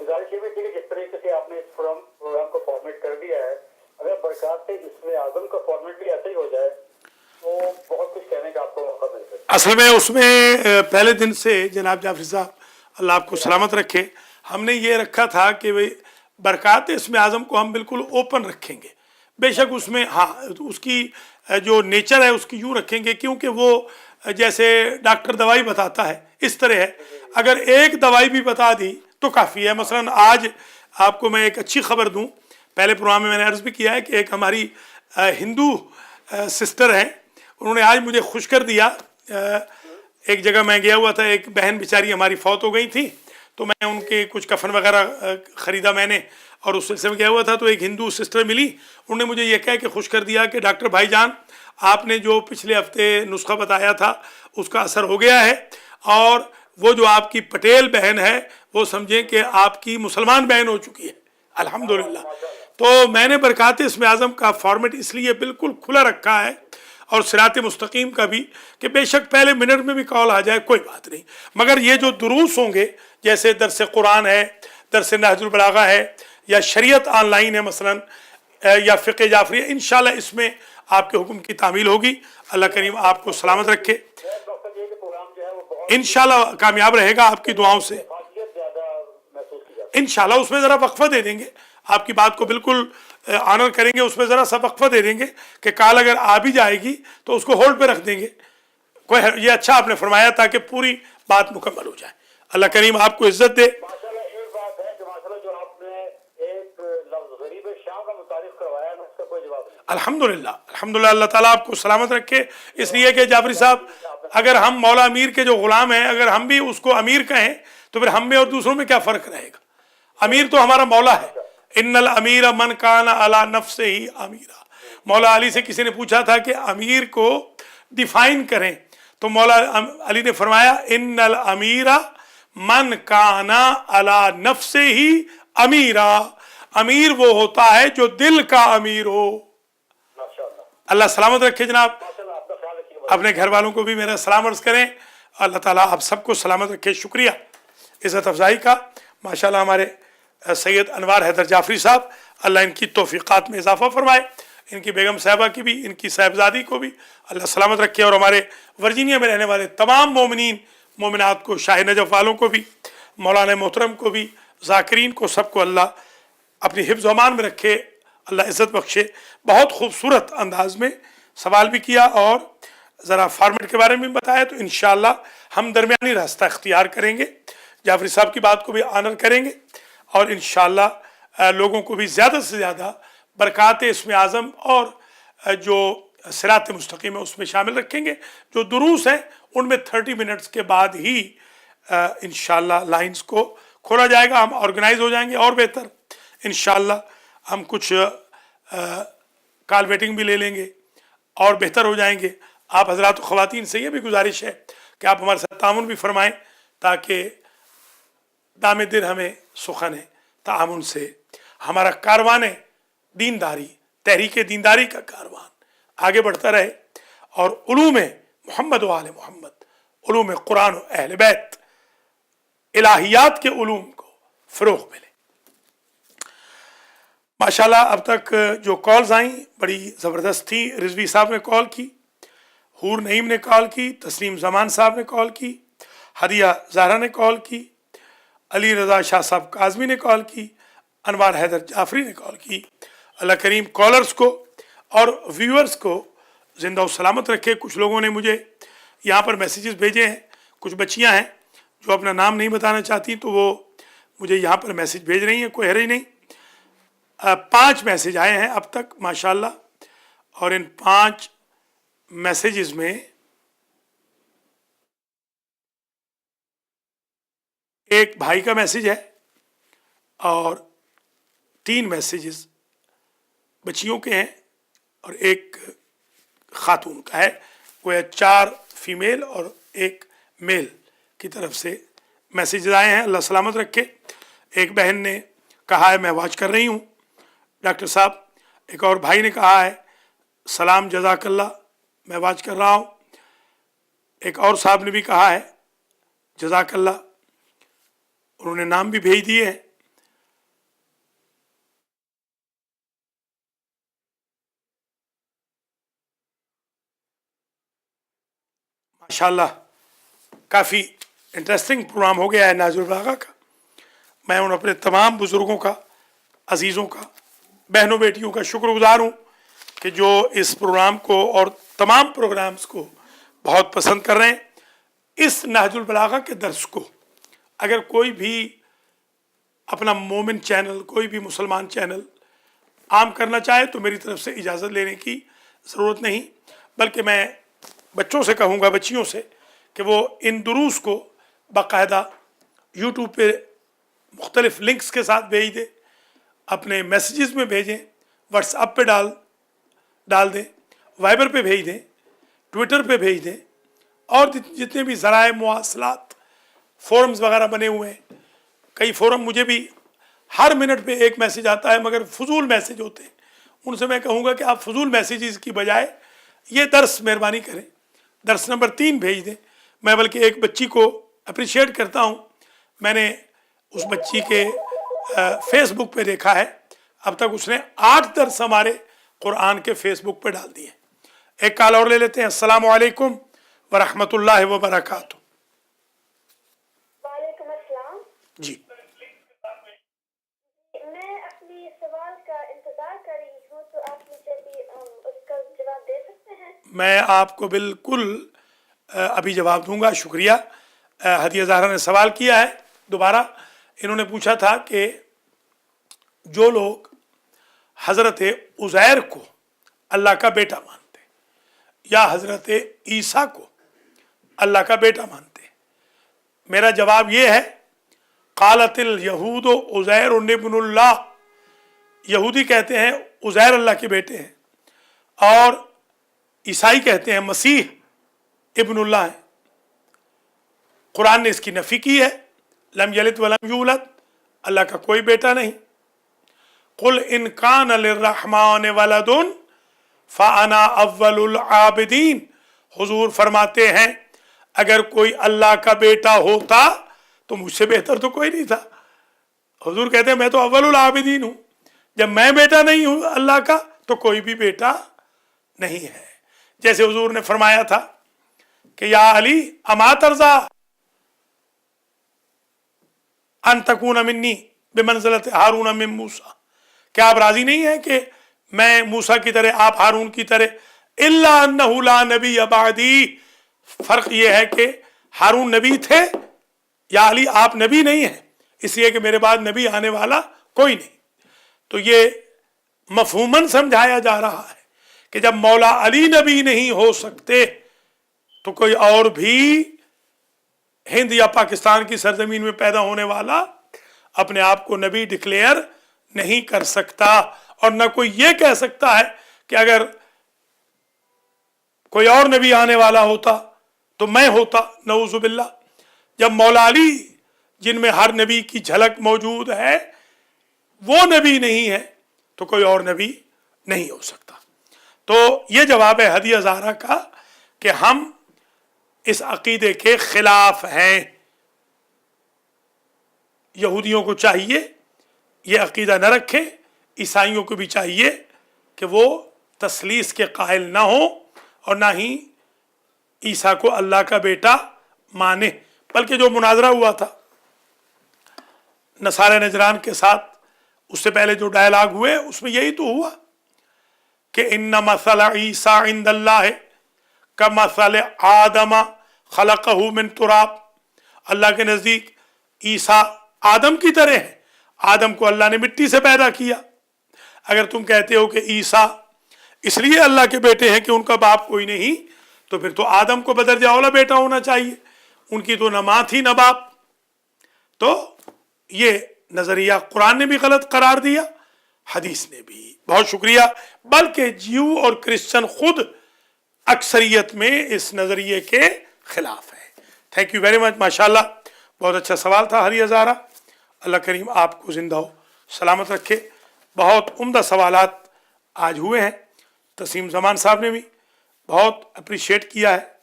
گزارش یہ بھی تھی کہ جس طریقے سے آپ نے اس پروگرام کو فارمیٹ کر دیا ہے, اگر برکات اسم اعظم کا فارمیٹ بھی ایسا ہی ہو جائے تو بہت کچھ کہنے کا آپ کو موقع مل سکتا ہے. اصل میں اس میں پہلے دن سے جناب جعفری صاحب اللہ آپ کو سلامت رکھے, ہم نے یہ رکھا تھا کہ بھئی برکات اسم اعظم کو ہم بالکل اوپن رکھیں گے. بے شک اس میں ہاں اس کی جو نیچر ہے اس کی یوں رکھیں گے کیونکہ وہ جیسے ڈاکٹر دوائی بتاتا ہے اس طرح ہے. اگر ایک دوائی بھی بتا دی تو کافی ہے. مثلا آج آپ کو میں ایک اچھی خبر دوں. پہلے پروگرام میں نے عرض بھی کیا ہے کہ ایک ہماری ہندو सिस्टर हैं, उन्होंने आज मुझे खुश कर दिया। एक जगह मैं गया हुआ था, एक बहन बेचारी हमारी फौत हो गई थी, तो मैं उनके कुछ कफन वगैरह ख़रीदा मैंने, और उस सिलसिले में गया हुआ था। तो एक हिंदू सिस्टर मिली, उन्होंने मुझे ये कह के खुश कर दिया कि डॉक्टर भाईजान, आपने जो पिछले हफ्ते नुस्खा बताया था उसका असर हो गया है, और वो जो आपकी पटेल बहन है वो समझें कि आपकी मुसलमान बहन हो चुकी है, अल्हम्दुलिल्लाह। तो मैंने बरकात इसमें आज़म का फॉर्मेट इसलिए बिल्कुल खुला रखा है, और सिरात मुस्तकीम का भी, कि बेशक पहले मिनट में भी कॉल आ जाए कोई बात नहीं, मगर ये जो दुरूस होंगे, जैसे दरस कुरान है, दरस नहजुल बलागा है, या शरीयत ऑनलाइन है मसलन, या फ़िक़्ह जाफ़री, इंशाल्लाह इसमें आपके हुक्म की तामील होगी। अल्लाह करीम आपको सलामत रखे, डॉक्टर जी के प्रोग्राम जो है वो बहुत इंशाल्लाह कामयाब रहेगा आपकी दुआओं से, फासियत ज्यादा महसूस की जाती इंशाल्लाह। उसमें ज़रा वक्फा दे देंगे, आपकी बात को बिल्कुल ऑनर करेंगे, उसमें ज़रा सा वक्फा दे देंगे कि कॉल अगर आ भी जाएगी तो उसको होल्ड पे रख देंगे। कोई ये अच्छा आपने फरमाया ताकि पूरी बात मुकम्मल हो जाए। अल्लाह करीम आपको इज्जत दे। माशाल्लाह एक बात है कि माशाल्लाह जो आपने एक लफ्ज गरीब शाम का मुतारिफ करवाया ना, उसका कोई जवाब नहीं। अल्हम्दुलिल्लाह, अल्हम्दुलिल्लाह, अल्लाह ताला आपको सलामत रखे। इसलिए कि जाफरी साहब, अगर हम मौला अमीर के जो गुलाम हैं, अगर हम भी उसको अमीर कहें तो फिर हम में और दूसरों में क्या फ़र्क रहेगा? अमीर तो हमारा मौला है। इन्नल अमीर मन काना अला नफ्से ही अमीरा। मौला अली से किसी ने पूछा था कि अमीर को डिफाइन करें, तो मौला अली ने फरमाया इन्नल अमीरा मन काना अला नफ्से ही अमीरा। अमीर वो होता है जो दिल का अमीर हो। माशाल्लाह अल्लाह सलामत रखे जनाब, माशाल्लाह, आपका ख्याल रखिए। अपने घर वालों को भी मेरा सलाम अर्ज़ करें। अल्लाह ताला आप सबको सलामत रखे। शुक्रिया इज़्ज़त अफ़ज़ाई का। माशाल्लाह हमारे सैयद अनवार हैदर जाफरी साहब, अल्लाह इनकी तौफ़ीक़ात में इजाफ़ा फरमाए, इनकी बेगम साहिबा की भी, इनकी साहिबजादी को भी अल्लाह सलामत रखे, और हमारे वर्जीनिया में रहने वाले तमाम मोमिनीन मोमिनात को, शाह नजफ़ वालों को भी, मौलाना मोहतरम को भी, ज़ाकिरीन को, सबको अल्लाह अपनी हिफ्ज़ अमान में रखे, अल्लाह इज़्ज़त बख्शे। बहुत खूबसूरत अंदाज में सवाल भी किया और ज़रा फॉर्मेट के बारे में भी बताया, तो इंशाअल्लाह हम दरमियानी रास्ता इख्तियार करेंगे, जाफरी साहब की बात को भी ऑनर करेंगे, और इंशाअल्लाह लोगों को भी ज़्यादा से ज़्यादा बरकात इसमें आज़म और जो सिरात मुस्तकीम है उसमें शामिल रखेंगे। जो दुरूस हैं उनमें 30 मिनट्स के बाद ही इंशाअल्लाह लाइंस को खोला जाएगा, हम ऑर्गेनाइज हो जाएंगे और बेहतर इंशाअल्लाह हम कुछ कॉल वेटिंग भी ले लेंगे और बेहतर हो जाएंगे। आप हज़रात ख़वातीन से ये भी गुजारिश है कि आप हमारे साथ तामुन भी फरमाएँ, ताकि दाम दिल हमें सुखन है, तामुन से हमारा कारवान दीनदारी, तहरीक दीनदारी का कारवान आगे बढ़ता रहे, और उलूम मोहम्मद व आले मोहम्मद, उलूम कुरान व अहल बैत, इलाहियात के उलूम को फ़रोग़ मिले। माशाल्लाह अब तक जो कॉल्स आई बड़ी ज़बरदस्त थी। रिजवी साहब ने कॉल की, हूर नईम ने कॉल की, तस्लीम ज़मान साहब ने कॉल की, हदिया ज़हरा ने कॉल की, अली रज़ा शाह साहब काज़मी ने कॉल की, अनवार हैदर जाफरी ने कॉल की। अल्लाह करीम कॉलर्स को और व्यूअर्स को ज़िंदा सलामत रखे। कुछ लोगों ने मुझे यहाँ पर मैसेजेस भेजे हैं, कुछ बच्चियाँ हैं जो अपना नाम नहीं बताना चाहती, तो वो मुझे यहाँ पर मैसेज भेज रही हैं, कोई हर्ज नहीं। 5 मैसेज आए हैं अब तक माशाल्लाह, और इन 5 मैसेजेस में एक भाई का मैसेज है और 3 मैसेजेस बच्चियों के हैं और एक खातून का है। वो 4 फीमेल और 1 मेल की तरफ से मैसेजेस आए हैं। अल्लाह सलामत रखे। एक बहन ने कहा है मैं वाच कर रही हूँ डॉक्टर साहब। एक और भाई ने कहा है सलाम जज़ाकल्लाह, मैं वाच कर रहा हूँ। एक और साहब ने भी कहा है जज़ाकल्लाह, उन्होंने नाम भी भेज दिए हैं। माशाल्लाह काफ़ी इंटरेस्टिंग प्रोग्राम हो गया है नाज़ुल बलागा का। मैं उन अपने तमाम बुज़ुर्गों का, अजीज़ों का, बहनों बेटियों का शुक्रगुज़ार हूँ कि जो इस प्रोग्राम को और तमाम प्रोग्राम्स को बहुत पसंद कर रहे हैं। इस नाज़ुल बलागा के दर्स को अगर कोई भी अपना मोमिन चैनल, कोई भी मुसलमान चैनल आम करना चाहे तो मेरी तरफ से इजाज़त लेने की ज़रूरत नहीं, बल्कि मैं बच्चों से कहूँगा, बच्चियों से, कि वो इन दुरूस को बाकायदा यूट्यूब पे मुख्तलिफ लिंक्स के साथ भेज दें, अपने मैसेजेस में भेजें, व्हाट्सएप पे डाल दें, वाइबर पे भेज दें, ट्विटर पे भेज दें, और जितने भी ज़राए मुवासलात फोरम्स वगैरह बने हुए हैं, कई फोरम मुझे भी हर मिनट पे एक मैसेज आता है मगर फजूल मैसेज होते हैं, उनसे मैं कहूँगा कि आप फजूल मैसेजेस की बजाय ये दर्स मेहरबानी करें, दर्स नंबर 3 भेज दें। मैं बल्कि एक बच्ची को अप्रिशिएट करता हूँ, मैंने उस बच्ची के फेसबुक पे देखा है, अब तक उसने 8 दर्स हमारे कुरान के फेसबुक पे डाल दिए। एक कॉल और ले लेते हैं। अस्सलाम वालेकुम व रहमतुल्लाहि व बरकातुहू। वालेकुम अस्सलाम। जी, मैं अपनी सवाल का इंतजार कर रही हूँ, तो आप मुझे भी उसका जवाब दे सकते हैं? मैं आपको बिल्कुल अभी जवाब दूंगा, शुक्रिया। हदिया ज़हरा ने सवाल किया है दोबारा, इन्होंने पूछा था कि जो लोग हज़रत उज़ैर को अल्लाह का बेटा मानते या हज़रत ईसा को अल्लाह का बेटा मानते, मेरा जवाब ये है, क़ालतिल यहूद उज़ैर इब्नुल्लाह, यहूदी कहते हैं उज़ैर अल्लाह के बेटे हैं, और ईसाई कहते हैं मसीह इब्नुल्लाह है। कुरान ने इसकी नफ़ी की है, लम यलिद वलम यूलद, अल्लाह का कोई बेटा नहीं। कुल इन कान लिर्रहमान वलदुन फ़अना अव्वलुल आबिदीन, हुजूर फरमाते हैं अगर कोई अल्लाह का बेटा होता तो मुझसे बेहतर तो कोई नहीं था। हुजूर कहते हैं मैं तो अव्वलुल आबिदीन हूँ, जब मैं बेटा नहीं हूँ अल्लाह का तो कोई भी बेटा नहीं है। जैसे हुजूर ने फरमाया था कि या अली अमा तरज़ा अन तकून मिन्नी बिमंज़िलत हारून मिन मूसा, क्या आप राजी नहीं है कि मैं मूसा की तरह, आप हारून की तरह, इल्ला अन्नहु ला नबी बादी, फर्क ये है कि हारून नबी थे, या अली आप नबी नहीं हैं, इसलिए कि मेरे बाद नबी आने वाला कोई नहीं। तो ये मफहूमन समझाया जा रहा है कि जब मौला अली नबी नहीं हो सकते तो कोई और भी हिंद या पाकिस्तान की सरजमीन में पैदा होने वाला अपने आप को नबी डिक्लेयर नहीं कर सकता, और न कोई ये कह सकता है कि अगर कोई और नबी आने वाला होता तो मैं होता, नऊज़ुबिल्लाह। जब मौला अली जिनमें हर नबी की झलक मौजूद है वो नबी नहीं है तो कोई और नबी नहीं हो सकता। तो ये जवाब है हदिया ज़हरा का कि हम इस अकीदे के खिलाफ हैं। यहूदियों को चाहिए ये अकीदा न रखें, ईसाइयों को भी चाहिए कि वो तसलीस के कायल ना हो और ना ही ईसा को अल्लाह का बेटा माने। बल्कि जो मुनाजरा हुआ था नसारे नजरान के साथ, उससे पहले जो डायलॉग हुए उसमें यही तो हुआ कि इन्ना मसल ईसा इंदल्लाह का मसल आदम खलक़हु मिन तुराब, अल्लाह के नज़दीक ईसा आदम की तरह है, आदम को अल्लाह ने मिट्टी से पैदा किया। अगर तुम कहते हो कि ईसा इसलिए अल्लाह के बेटे हैं कि उनका बाप कोई नहीं, तो फिर तो आदम को बदरजा औला बेटा होना चाहिए, उनकी तो न माँ थी न बाप। तो ये नज़रिया कुरान ने भी गलत करार दिया, हदीस ने भी। बहुत शुक्रिया। बल्कि ज्यू और क्रिश्चियन खुद अक्सरियत में इस नज़रिए के खिलाफ है। थैंक यू वेरी मच, माशाल्लाह, बहुत अच्छा सवाल था हदिया ज़हरा। अल्लाह करीम आपको ज़िंदा हो सलामत रखे। बहुत उम्दा सवालात आज हुए हैं, तसीम ज़मान साहब ने भी बहुत अप्रिशिएट किया है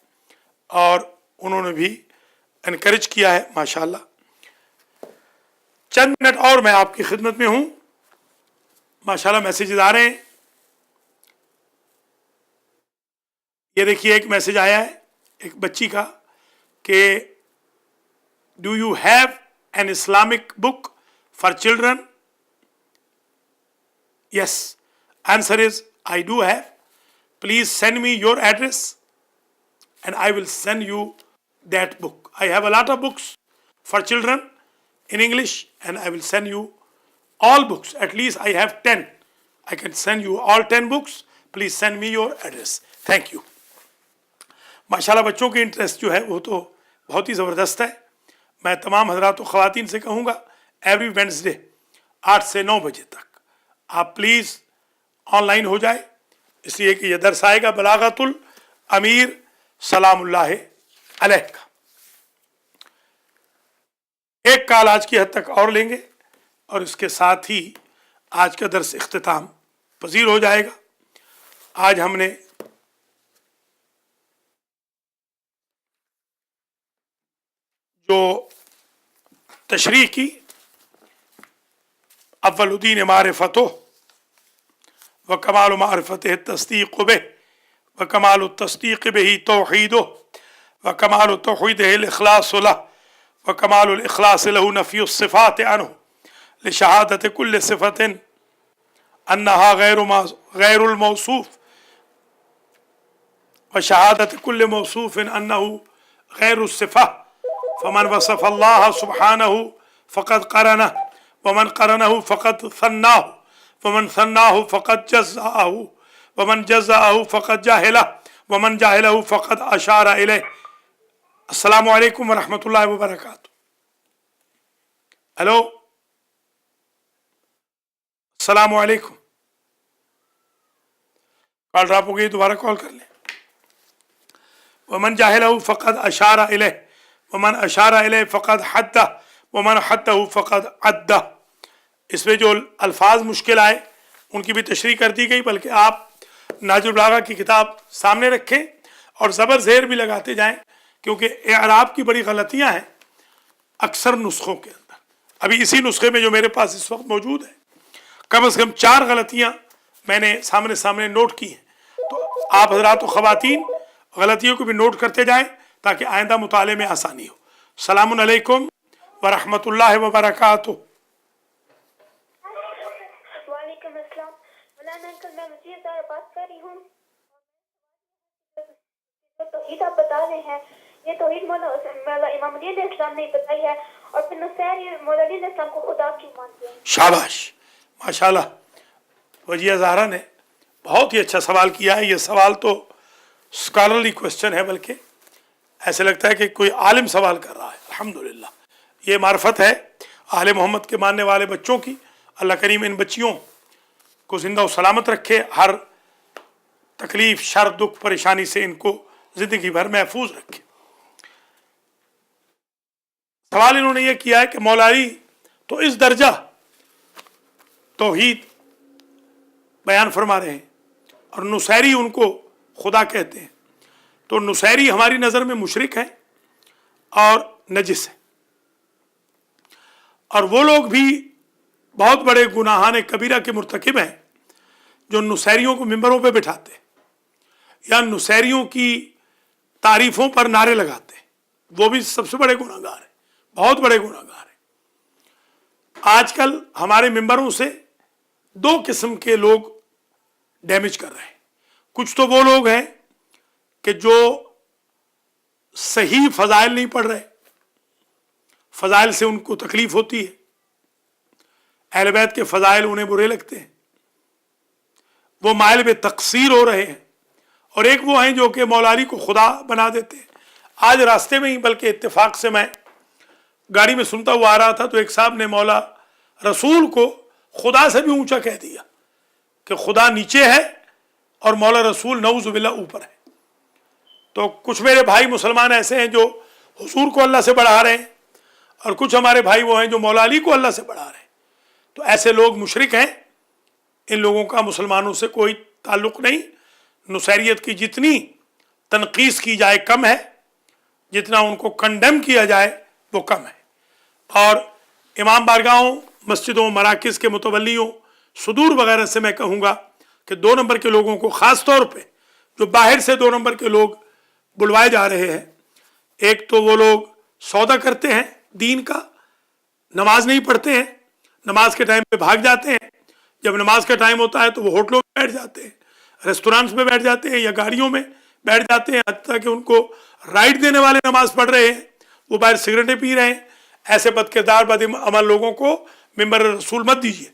और उन्होंने भी इनकरेज किया है, माशाल्लाह। चंद मिनट और मैं आपकी खिदमत में हूँ। माशाल्लाह मैसेजेस आ रहे हैं। ये देखिए एक मैसेज आया है एक बच्ची का कि do you have an Islamic book for children? Yes, answer is I do have. Please send me your address and I will send you that book. I have a lot of books for children in English and I will send you all books. At least I have 10. I can send you all 10 books. Please send me your address. Thank you. माशाल्लाह बच्चों की interest जो है वो तो बहुत ही ज़बरदस्त है। मैं तमाम हज़रात व ख़वातीन से कहूँगा एवरी वेडनेसडे 8 से 9 बजे तक आप प्लीज़ ऑनलाइन हो जाए, इसलिए कि यह दर्स आएगा बलागतुल अमीर सलामुल्लाह अलैह का। एक काल आज की हद तक और लेंगे और इसके साथ ही आज का दर्स इख्तिताम पजीर हो जाएगा। आज हमने जो तशरीह की अव्वलुद्दीन मारिफतो व कमाल मारिफत तस्दीक़ बे व कमाल तस्दीक़ बही तौहीदो व कमाल तौहीद इखलास व कमाल इखलास लहू नफ़ी सिफ़ात अनहु लिशहादत कुल्ल सिफ़तिन अन्नहा गैरुल मौसूफ़ व शहादत कुल्ल मौसूफ़िन अन्नहु गैरुस सिफ़ा फमन वसफ़ अल्लाह सुब्हानहु फ़क़द क़रनह वमन क़रनहु फ़क़द सन्नाहु वमन सन्नाहु फ़क़द जज़्ज़अहु वमन जज़्ज़अहु फ़क़द जाहिलह वमन जाहिलहु फ़क़द अशारा इलैह। अस्सलामु अलैकुम व रहमतुल्लाहि व बरकातुहू। हेलो, अस्सलामु अलैकुम। कॉल ड्रॉप हो गई, दोबारा कॉल कर लें। वमन जाहिलहु फ़क़द अशारा इलैह वमन अशारा इलैह फ़क़द हद्दह वमन हद्दहु फ़क़द अद्दह। इसमें जो अल्फाज मुश्किल आए उनकी भी तशरीह कर दी गई, बल्कि आप नाजुल बलागा की किताब सामने रखें और ज़बर ज़ेर भी लगाते जाएं, क्योंकि एराब की बड़ी गलतियां हैं अक्सर नुस्खों के अंदर। अभी इसी नुस्खे में जो मेरे पास इस वक्त मौजूद है, कम से कम 4 गलतियां मैंने सामने नोट की हैं। तो आप हज़रात व ख़वातीन गलतियों को भी नोट करते जाएं ताकि आइंदा मुताले में आसानी हो। सलामुन अलैकुम व रहमतुल्लाहि व बरकातुहू। वालेकुम अस्सलाम। मौलाना अंकल, मैं मुझे बात कर रही हूँ। जो तौहीद आप बता रहे हैं, ये तौहीद मौला इमाम अली अलैहिस्सलाम ने बताई है, और फिर नुसैरी मौला अली अलैहिस्सलाम को खुदा क्यों मानते हैं? शाबाश, माशाल्लाह। वजिया ज़हरा ने बहुत ही अच्छा सवाल किया है। ये सवाल तो स्कॉलरली क्वेश्चन है, बल्कि ऐसे लगता है कि कोई आलिम सवाल कर रहा है। अल्हम्दुलिल्लाह, ये मार्फत है आले मोहम्मद के मानने वाले बच्चों की। अल्लाह करीम इन बच्चियों को जिंदा और सलामत रखे, हर तकलीफ, शर, दुख, परेशानी से इनको ज़िंदगी भर महफूज रखे। सवाल इन्होंने ये किया है कि मौला अली तो इस दर्जा तौहीद बयान फरमा रहे हैं और नुसैरी उनको खुदा कहते हैं, तो नुसैरी हमारी नज़र में मुशरिक हैं और नजिस है, और वो लोग भी बहुत बड़े गुनाहान कबीरा के मुर्तकिब हैं जो नुसैरियों को मिंबरों पे बिठाते हैं या नुसैरियों की तारीफ़ों पर नारे लगाते हैं। वो भी सबसे बड़े गुनाहगार हैं, बहुत बड़े गुनाहगार हैं। आजकल हमारे मिंबरों से 2 किस्म के लोग डैमेज कर रहे हैं। कुछ तो वो लोग हैं कि जो सही फ़ज़ाइल नहीं पढ़ रहे, फ़ज़ाइल से उनको तकलीफ़ होती है, अहले बैत के फ़ज़ाइल उन्हें बुरे लगते हैं, वो माइल में तक़सीर हो रहे हैं। और एक वो हैं जो कि मौला अली को खुदा बना देते हैं। आज रास्ते में ही, बल्कि इत्तेफाक से मैं गाड़ी में सुनता हुआ आ रहा था, तो एक साहब ने मौला रसूल को खुदा से भी ऊंचा कह दिया कि खुदा नीचे है और मौला रसूल नऊज़ु बिल्लाह ऊपर है। तो कुछ मेरे भाई मुसलमान ऐसे हैं जो हुजूर को अल्लाह से बढ़ा रहे हैं, और कुछ हमारे भाई वो हैं जो मौला अली को अल्लाह से बढ़ा रहे हैं। तो ऐसे लोग मुशरिक हैं। इन लोगों का मुसलमानों से कोई ताल्लुक़ नहीं। नुसैरियत की जितनी तनकीस की जाए कम है, जितना उनको कंडेम किया जाए वो कम है। और इमाम बारगाहों, मस्जिदों, मराकिज़ के मुतवल्लियों, सुदूर वगैरह से मैं कहूँगा कि 2 नंबर के लोगों को ख़ास तौर पे, जो बाहर से 2 नंबर के लोग बुलवाए जा रहे हैं, एक तो वो लोग सौदा करते हैं दीन का, नमाज नहीं पढ़ते हैं, नमाज के टाइम पे भाग जाते हैं, जब नमाज का टाइम होता है तो वो होटलों में बैठ जाते हैं, रेस्टोरेंट्स में बैठ जाते हैं या गाड़ियों में बैठ जाते हैं, हत्ता कि उनको राइड देने वाले नमाज पढ़ रहे हैं, वो बाहर सिगरेटें पी रहे हैं। ऐसे बदकिरदार बदअमल लोगों को मिंबर रसूल मत दीजिए।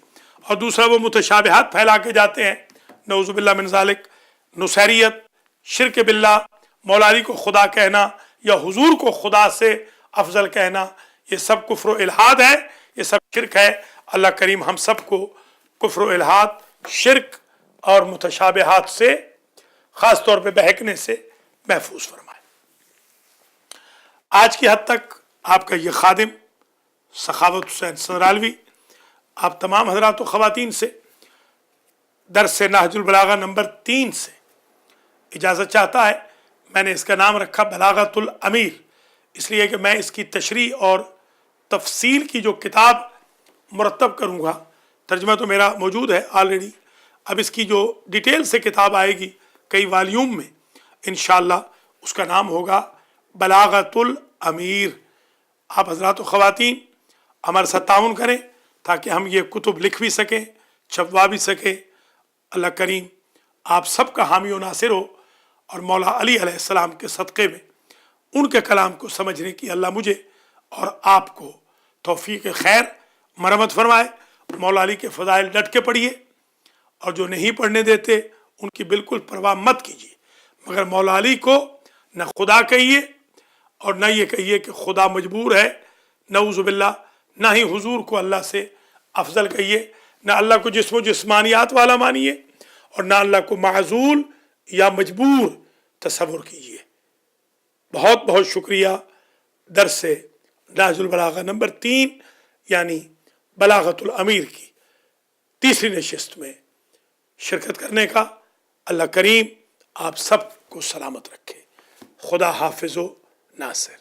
और दूसरा, वो मुतशाबिहात फैला के जाते हैं, नऊज़ुबिल्लाह मिन ज़ालिक, नुसैरियत, शिरक बिल्लाह, मौला अली को खुदा कहना या हुजूर को खुदा से अफजल कहना, ये सब कुफ्र व इल्हाद है, ये सब शिरक है। अल्लाह करीम हम सब को कुफ्र व इल्हाद, शिरक और मुतशाबिहात से, ख़ास तौर पे बहकने से महफूज फरमाए। आज की हद तक आपका ये खादिम सखावत हुसैन सनरालवी आप तमाम हजरात व ख़वातीन से दर्स नहजुल बलागा नंबर 3 से इजाज़त चाहता है। मैंने इसका नाम रखा बलागतुल अमीर, इसलिए कि मैं इसकी तशरीह और तफसील की जो किताब मुरतब करूँगा, तर्जमा तो मेरा मौजूद है ऑलरेडी, अब इसकी जो डिटेल से किताब आएगी कई वॉल्यूम में, इंशाअल्लाह उसका नाम होगा बलागतुल अमीर। आप हजरात व ख़वातीन हमारे साथ ताउन करें ताकि हम ये कुतुब लिख भी सकें, छपवा भी सकें। अल्लाह करीम आप सबका हामी व नासिर हो और मौला अली अलैहिस्सलाम के सदक़े में उनके कलाम को समझने की अल्लाह मुझे और आपको तौफीक खैर मरहमत फरमाए। मौला अली के फ़ज़ाइल डट के पढ़िए और जो नहीं पढ़ने देते उनकी बिल्कुल परवाह मत कीजिए, मगर मौला अली को न खुदा कहिए और न ये कहिए कि खुदा मजबूर है, नऊज़ुबिल्लाह, ना ही हुजूर को अल्लाह से अफजल कहिए, ना अल्लाह को जिस्म जिस्मानियात वाला मानिए और ना अल्लाह को माज़ूल या मजबूर तसव्वुर कीजिए। बहुत बहुत शुक्रिया दर्स नहजुल बलागा नंबर 3 यानी बलागतुल अमीर की तीसरी नशिस्त में शिरकत करने का। अल्लाह करीम आप सब को सलामत रखे। खुदा हाफिज़ो नासिर।